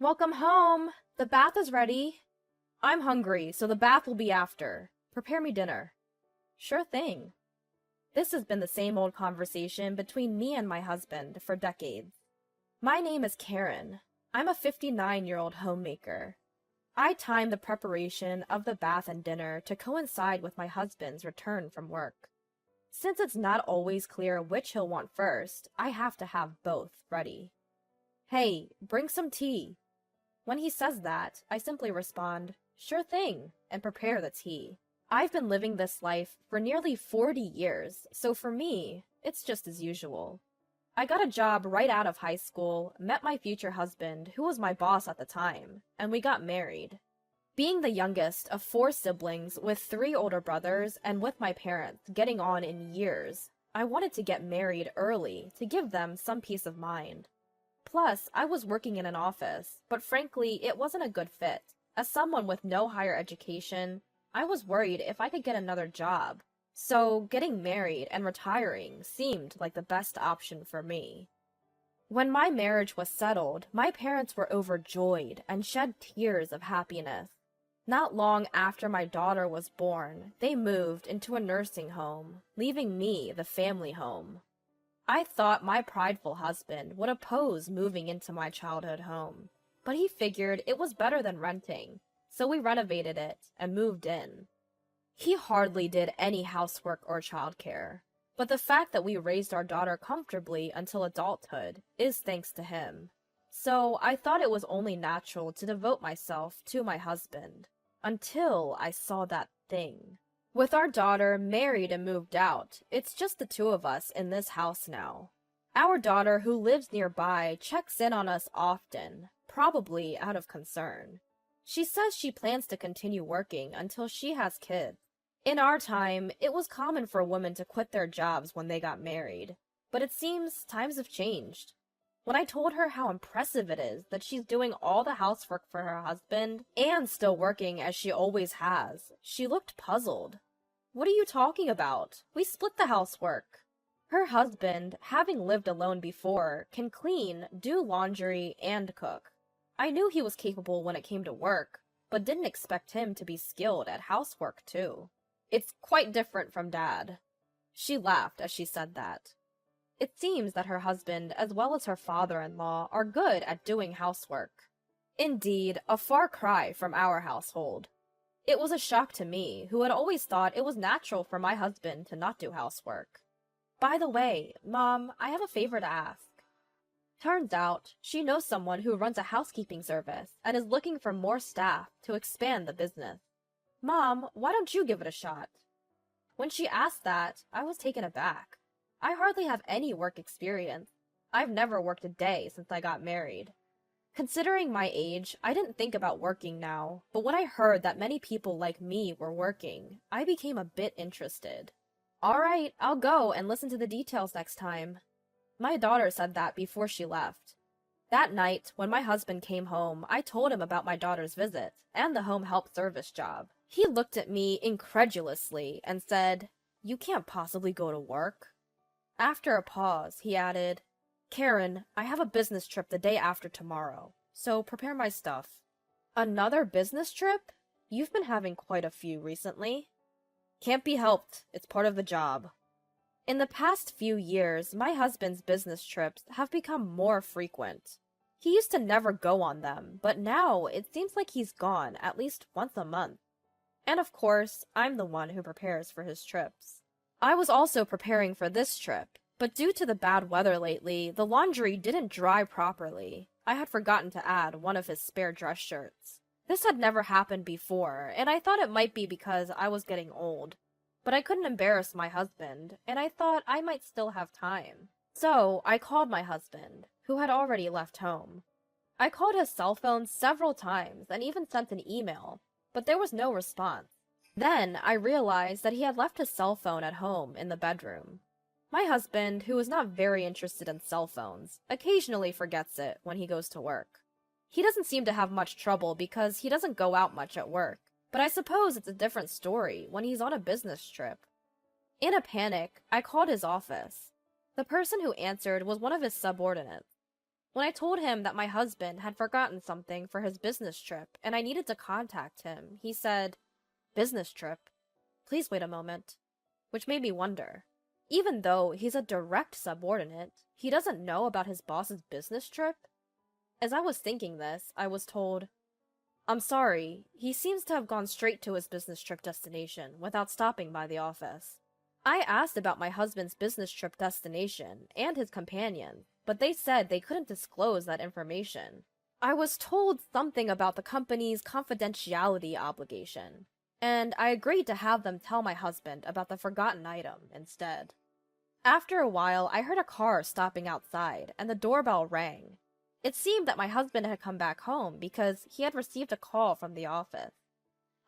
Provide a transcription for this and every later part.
Welcome home! The bath is ready. I'm hungry, so the bath will be after. Prepare me dinner. Sure thing. This has been the same old conversation between me and my husband for decades. My name is Karen. I'm a 59-year-old homemaker. I time the preparation of the bath and dinner to coincide with my husband's return from work. Since it's not always clear which he'll want first, I have to have both ready. Hey, bring some tea. When he says that, I simply respond, sure thing, and prepare the tea. I've been living this life for nearly 40 years, so for me, it's just as usual. I got a job right out of high school, met my future husband, who was my boss at the time, and we got married. Being the youngest of 4 siblings with 3 older brothers and with my parents getting on in years, I wanted to get married early to give them some peace of mind. Plus, I was working in an office, but frankly, it wasn't a good fit. As someone with no higher education, I was worried if I could get another job. So, getting married and retiring seemed like the best option for me. When my marriage was settled, my parents were overjoyed and shed tears of happiness. Not long after my daughter was born, they moved into a nursing home, leaving me the family home. I thought my prideful husband would oppose moving into my childhood home, but he figured it was better than renting, so we renovated it and moved in. He hardly did any housework or childcare, but the fact that we raised our daughter comfortably until adulthood is thanks to him. So I thought it was only natural to devote myself to my husband, until I saw that thing. With our daughter married and moved out, it's just the 2 of us in this house now. Our daughter, who lives nearby, checks in on us often, probably out of concern. She says she plans to continue working until she has kids. In our time, it was common for women to quit their jobs when they got married, but it seems times have changed. When I told her how impressive it is that she's doing all the housework for her husband and still working as she always has, she looked puzzled. What are you talking about? We split the housework. Her husband, having lived alone before, can clean, do laundry, and cook. I knew he was capable when it came to work, but didn't expect him to be skilled at housework too. It's quite different from Dad. She laughed as she said that. It seems that her husband, as well as her father-in-law, are good at doing housework. Indeed, a far cry from our household. It was a shock to me, who had always thought it was natural for my husband to not do housework. By the way, Mom, I have a favor to ask. Turns out, she knows someone who runs a housekeeping service and is looking for more staff to expand the business. Mom, why don't you give it a shot? When she asked that, I was taken aback. I hardly have any work experience. I've never worked a day since I got married. Considering my age, I didn't think about working now, but when I heard that many people like me were working, I became a bit interested. Alright, I'll go and listen to the details next time. My daughter said that before she left. That night, when my husband came home, I told him about my daughter's visit and the home help service job. He looked at me incredulously and said, "You can't possibly go to work." After a pause, he added, "Karen, I have a business trip the day after tomorrow, so prepare my stuff." Another business trip? You've been having quite a few recently. Can't be helped. It's part of the job. In the past few years, my husband's business trips have become more frequent. He used to never go on them, but now it seems like he's gone at least once a month. And of course, I'm the one who prepares for his trips. I was also preparing for this trip, but due to the bad weather lately, the laundry didn't dry properly. I had forgotten to add one of his spare dress shirts. This had never happened before, and I thought it might be because I was getting old. But I couldn't embarrass my husband, and I thought I might still have time. So I called my husband, who had already left home. I called his cell phone several times and even sent an email, but there was no response. Then I realized that he had left his cell phone at home in the bedroom. My husband, who is not very interested in cell phones, occasionally forgets it when he goes to work. He doesn't seem to have much trouble because he doesn't go out much at work, but I suppose it's a different story when he's on a business trip. In a panic, I called his office. The person who answered was one of his subordinates. When I told him that my husband had forgotten something for his business trip and I needed to contact him, he said, "Business trip? Please wait a moment." Which made me wonder. Even though he's a direct subordinate, he doesn't know about his boss's business trip? As I was thinking this, I was told, "I'm sorry, he seems to have gone straight to his business trip destination without stopping by the office." I asked about my husband's business trip destination and his companion, but they said they couldn't disclose that information. I was told something about the company's confidentiality obligation, and I agreed to have them tell my husband about the forgotten item instead. After a while, I heard a car stopping outside, and the doorbell rang. It seemed that my husband had come back home because he had received a call from the office.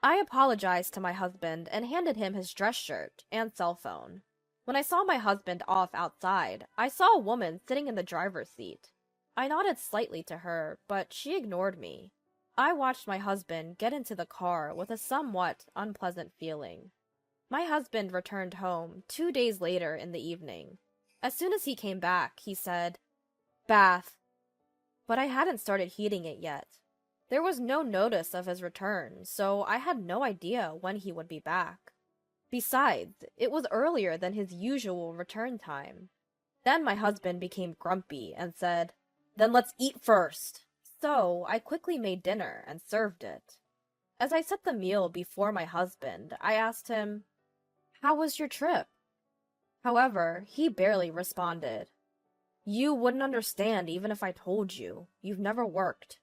I apologized to my husband and handed him his dress shirt and cell phone. When I saw my husband off outside, I saw a woman sitting in the driver's seat. I nodded slightly to her, but she ignored me. I watched my husband get into the car with a somewhat unpleasant feeling. My husband returned home 2 days later in the evening. As soon as he came back, he said, "Bath." But I hadn't started heating it yet. There was no notice of his return, so I had no idea when he would be back. Besides, it was earlier than his usual return time. Then my husband became grumpy and said, "Then let's eat first." So I quickly made dinner and served it. As I set the meal before my husband, I asked him, "How was your trip?" However, he barely responded. "You wouldn't understand even if I told you. You've never worked."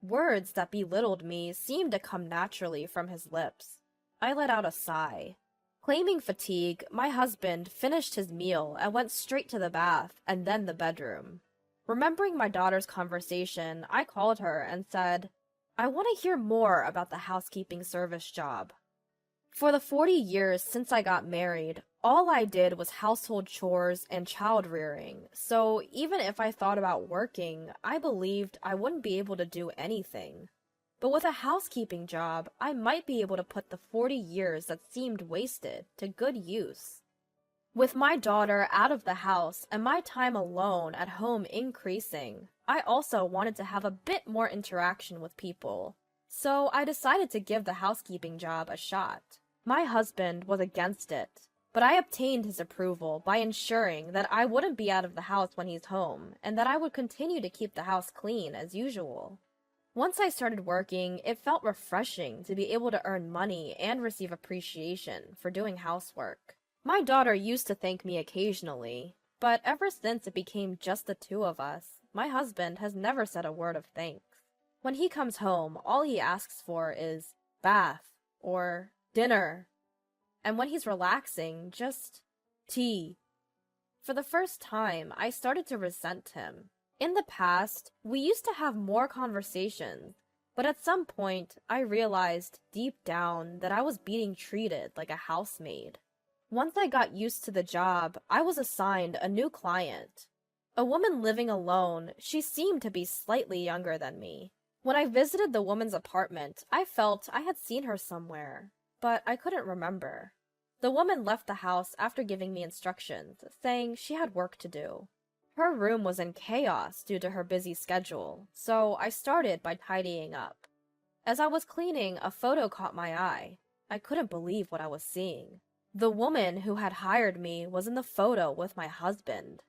Words that belittled me seemed to come naturally from his lips. I let out a sigh. Claiming fatigue, my husband finished his meal and went straight to the bath and then the bedroom. Remembering my daughter's conversation, I called her and said, "I want to hear more about the housekeeping service job." For the 40 years since I got married, all I did was household chores and child rearing, so even if I thought about working, I believed I wouldn't be able to do anything. But with a housekeeping job, I might be able to put the 40 years that seemed wasted to good use. With my daughter out of the house and my time alone at home increasing, I also wanted to have a bit more interaction with people, so I decided to give the housekeeping job a shot. My husband was against it, but I obtained his approval by ensuring that I wouldn't be out of the house when he's home and that I would continue to keep the house clean as usual. Once I started working, it felt refreshing to be able to earn money and receive appreciation for doing housework. My daughter used to thank me occasionally, but ever since it became just the two of us, my husband has never said a word of thanks. When he comes home, all he asks for is bath or dinner. And when he's relaxing, just tea. For the first time, I started to resent him. In the past, we used to have more conversations, but at some point, I realized deep down that I was being treated like a housemaid. Once I got used to the job, I was assigned a new client. A woman living alone, she seemed to be slightly younger than me. When I visited the woman's apartment, I felt I had seen her somewhere, but I couldn't remember. The woman left the house after giving me instructions, saying she had work to do. Her room was in chaos due to her busy schedule, so I started by tidying up. As I was cleaning, a photo caught my eye. I couldn't believe what I was seeing. The woman who had hired me was in the photo with my husband.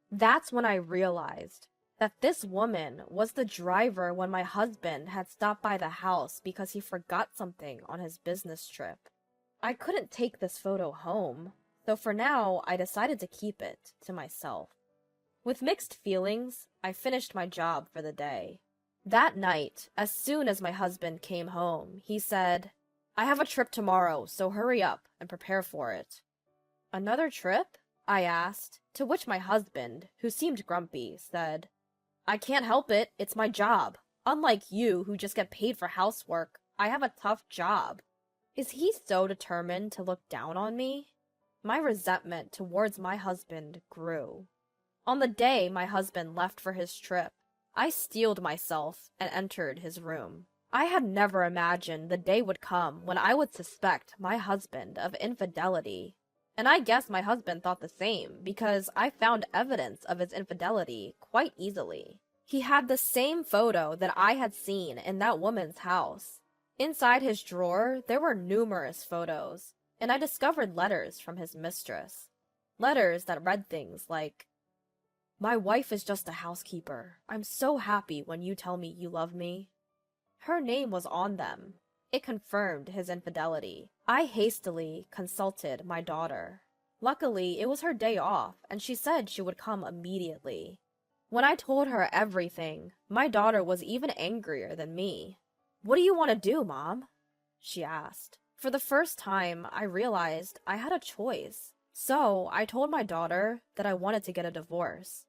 That's when I realized that this woman was the driver when my husband had stopped by the house because he forgot something on his business trip. I couldn't take this photo home, so for now I decided to keep it to myself. With mixed feelings, I finished my job for the day. That night, as soon as my husband came home, he said, "I have a trip tomorrow, so hurry up and prepare for it." "Another trip?" I asked, to which my husband, who seemed grumpy, said, "I can't help it, it's my job. Unlike you, who just get paid for housework, I have a tough job." Is he so determined to look down on me? My resentment towards my husband grew. On the day my husband left for his trip, I steeled myself and entered his room. I had never imagined the day would come when I would suspect my husband of infidelity. And I guess my husband thought the same, because I found evidence of his infidelity quite easily. He had the same photo that I had seen in that woman's house. Inside his drawer, there were numerous photos, and I discovered letters from his mistress. Letters that read things like, "My wife is just a housekeeper. I'm so happy when you tell me you love me." Her name was on them. It confirmed his infidelity. I hastily consulted my daughter. Luckily, it was her day off, and she said she would come immediately. When I told her everything, my daughter was even angrier than me. "What do you want to do, Mom?" she asked. For the first time, I realized I had a choice. So I told my daughter that I wanted to get a divorce.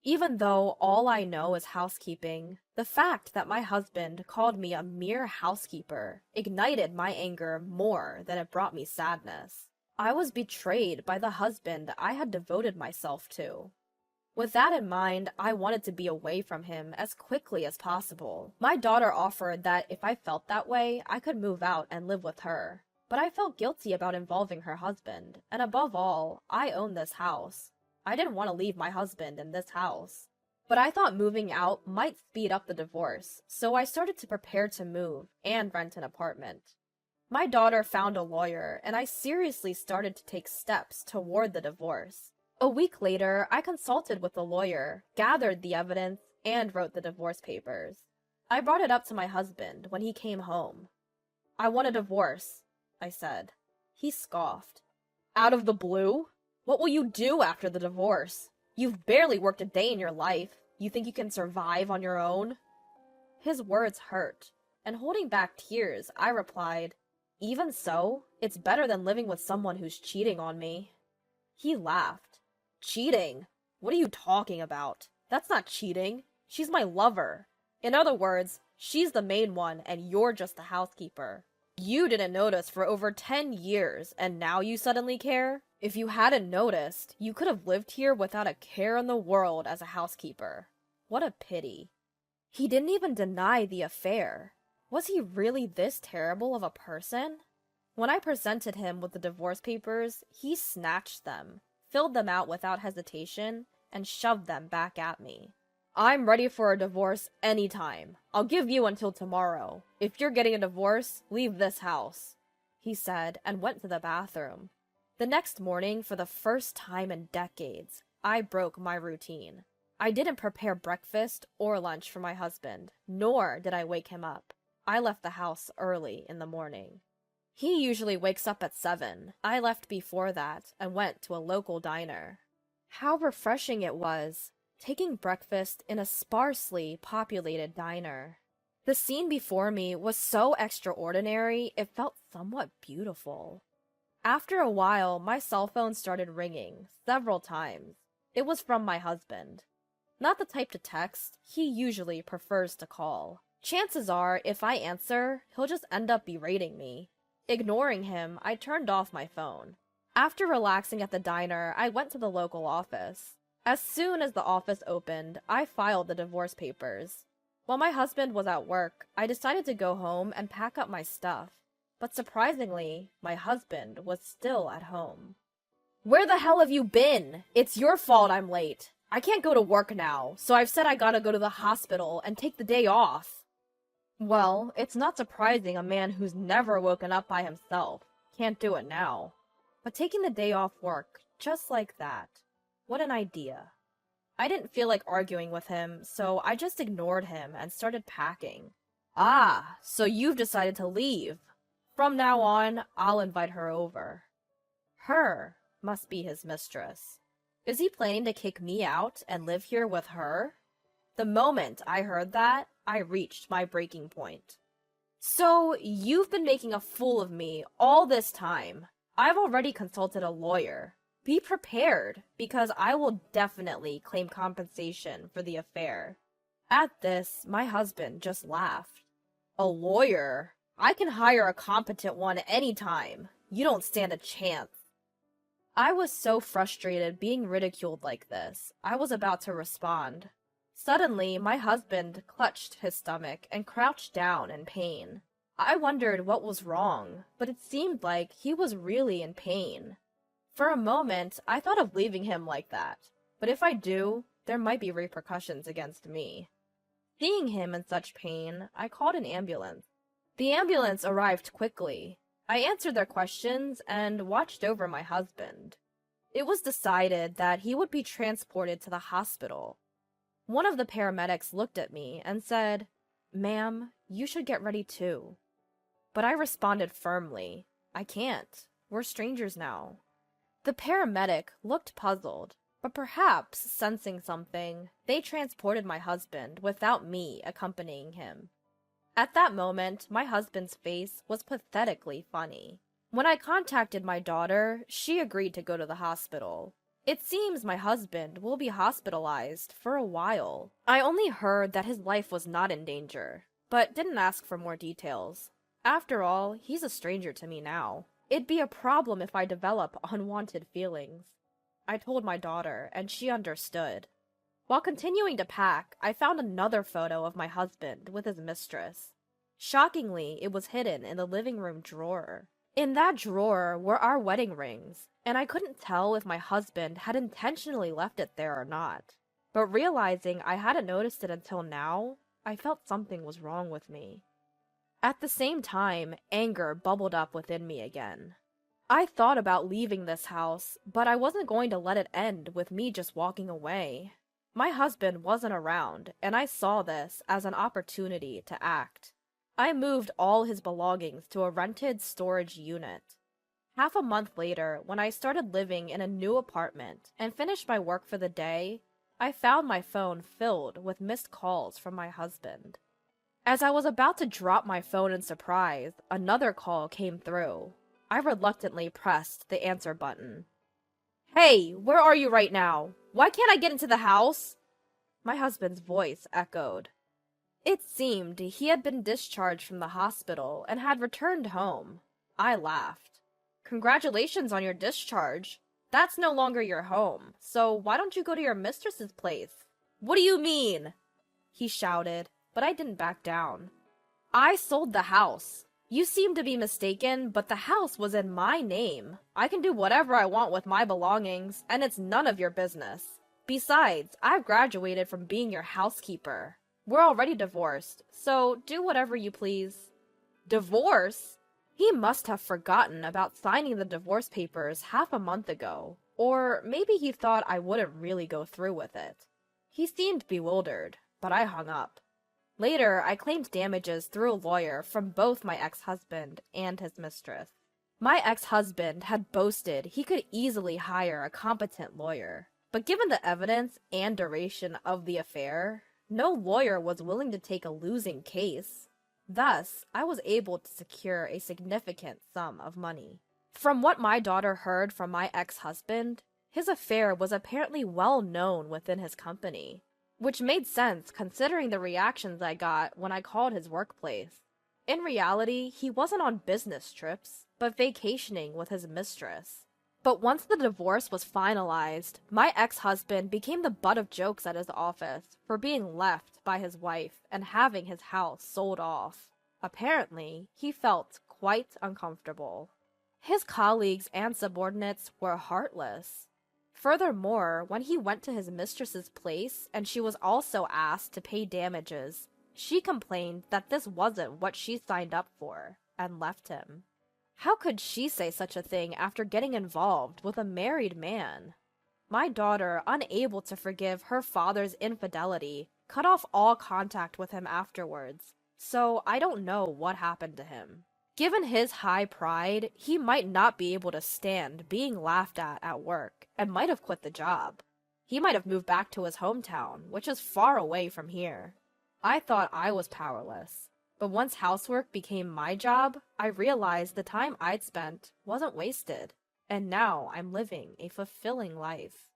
Even though all I know is housekeeping, the fact that my husband called me a mere housekeeper ignited my anger more than it brought me sadness. I was betrayed by the husband I had devoted myself to. With that in mind, I wanted to be away from him as quickly as possible. My daughter offered that if I felt that way, I could move out and live with her. But I felt guilty about involving her husband, and above all, I own this house. I didn't want to leave my husband in this house. But I thought moving out might speed up the divorce, so I started to prepare to move and rent an apartment. My daughter found a lawyer, and I seriously started to take steps toward the divorce. A week later, I consulted with the lawyer, gathered the evidence, and wrote the divorce papers. I brought it up to my husband when he came home. "I want a divorce," I said. He scoffed. "Out of the blue? What will you do after the divorce? You've barely worked a day in your life. You think you can survive on your own?" His words hurt, and holding back tears, I replied, "Even so, it's better than living with someone who's cheating on me." He laughed. "Cheating? What are you talking about? That's not cheating. She's my lover. In other words, she's the main one and you're just the housekeeper. You didn't notice for over 10 years, and now you suddenly care? If you hadn't noticed, you could have lived here without a care in the world as a housekeeper. What a pity." He didn't even deny the affair. Was he really this terrible of a person? When I presented him with the divorce papers, he snatched them, filled them out without hesitation, and shoved them back at me. "I'm ready for a divorce anytime. I'll give you until tomorrow. If you're getting a divorce, leave this house," he said, and went to the bathroom. The next morning, for the first time in decades, I broke my routine. I didn't prepare breakfast or lunch for my husband, nor did I wake him up. I left the house early in the morning. He usually wakes up at 7. I left before that and went to a local diner. How refreshing it was, taking breakfast in a sparsely populated diner. The scene before me was so extraordinary, it felt somewhat beautiful. After a while, my cell phone started ringing several times. It was from my husband. Not the type to text, he usually prefers to call. Chances are, if I answer, he'll just end up berating me. Ignoring him, I turned off my phone. After relaxing at the diner, I went to the local office. As soon as the office opened, I filed the divorce papers. While my husband was at work, I decided to go home and pack up my stuff. But surprisingly, my husband was still at home. "Where the hell have you been? It's your fault I'm late. I can't go to work now, so I've said I gotta go to the hospital and take the day off." Well, it's not surprising a man who's never woken up by himself can't do it now. But taking the day off work, just like that, what an idea. I didn't feel like arguing with him, so I just ignored him and started packing. "Ah, so you've decided to leave. From now on, I'll invite her over." Her must be his mistress. Is he planning to kick me out and live here with her? The moment I heard that, I reached my breaking point. "So, you've been making a fool of me all this time. I've already consulted a lawyer. Be prepared, because I will definitely claim compensation for the affair." At this, my husband just laughed. "A lawyer? I can hire a competent one anytime. You don't stand a chance." I was so frustrated being ridiculed like this, I was about to respond. Suddenly, my husband clutched his stomach and crouched down in pain. I wondered what was wrong, but it seemed like he was really in pain. For a moment, I thought of leaving him like that, but if I do, there might be repercussions against me. Seeing him in such pain, I called an ambulance. The ambulance arrived quickly. I answered their questions and watched over my husband. It was decided that he would be transported to the hospital. One of the paramedics looked at me and said, "Ma'am, you should get ready too." But I responded firmly, "I can't. We're strangers now." The paramedic looked puzzled, but perhaps sensing something, they transported my husband without me accompanying him. At that moment, my husband's face was pathetically funny. When I contacted my daughter, she agreed to go to the hospital. It seems my husband will be hospitalized for a while. I only heard that his life was not in danger, but didn't ask for more details. After all, he's a stranger to me now. It'd be a problem if I develop unwanted feelings. I told my daughter, and she understood. While continuing to pack, I found another photo of my husband with his mistress. Shockingly, it was hidden in the living room drawer. In that drawer were our wedding rings, and I couldn't tell if my husband had intentionally left it there or not. But realizing I hadn't noticed it until now, I felt something was wrong with me. At the same time, anger bubbled up within me again. I thought about leaving this house, but I wasn't going to let it end with me just walking away. My husband wasn't around, and I saw this as an opportunity to act. I moved all his belongings to a rented storage unit. Half a month later, when I started living in a new apartment and finished my work for the day, I found my phone filled with missed calls from my husband. As I was about to drop my phone in surprise, another call came through. I reluctantly pressed the answer button. "Hey, where are you right now? Why can't I get into the house?" My husband's voice echoed. It seemed he had been discharged from the hospital and had returned home. I laughed. "Congratulations on your discharge. That's no longer your home, so why don't you go to your mistress's place?" "What do you mean?" he shouted, but I didn't back down. "I sold the house. You seem to be mistaken, but the house was in my name. I can do whatever I want with my belongings, and it's none of your business. Besides, I've graduated from being your housekeeper. We're already divorced, so do whatever you please." Divorce? He must have forgotten about signing the divorce papers half a month ago, or maybe he thought I wouldn't really go through with it. He seemed bewildered, but I hung up. Later, I claimed damages through a lawyer from both my ex-husband and his mistress. My ex-husband had boasted he could easily hire a competent lawyer, but given the evidence and duration of the affair, no lawyer was willing to take a losing case. Thus, I was able to secure a significant sum of money. From what my daughter heard from my ex-husband, his affair was apparently well known within his company, which made sense considering the reactions I got when I called his workplace. In reality, he wasn't on business trips, but vacationing with his mistress. But once the divorce was finalized, my ex-husband became the butt of jokes at his office for being left by his wife and having his house sold off. Apparently, he felt quite uncomfortable. His colleagues and subordinates were heartless. Furthermore, when he went to his mistress's place and she was also asked to pay damages, she complained that this wasn't what she signed up for and left him. How could she say such a thing after getting involved with a married man? My daughter, unable to forgive her father's infidelity, cut off all contact with him afterwards, so I don't know what happened to him. Given his high pride, he might not be able to stand being laughed at work and might have quit the job. He might have moved back to his hometown, which is far away from here. I thought I was powerless, but once housework became my job, I realized the time I'd spent wasn't wasted, and now I'm living a fulfilling life.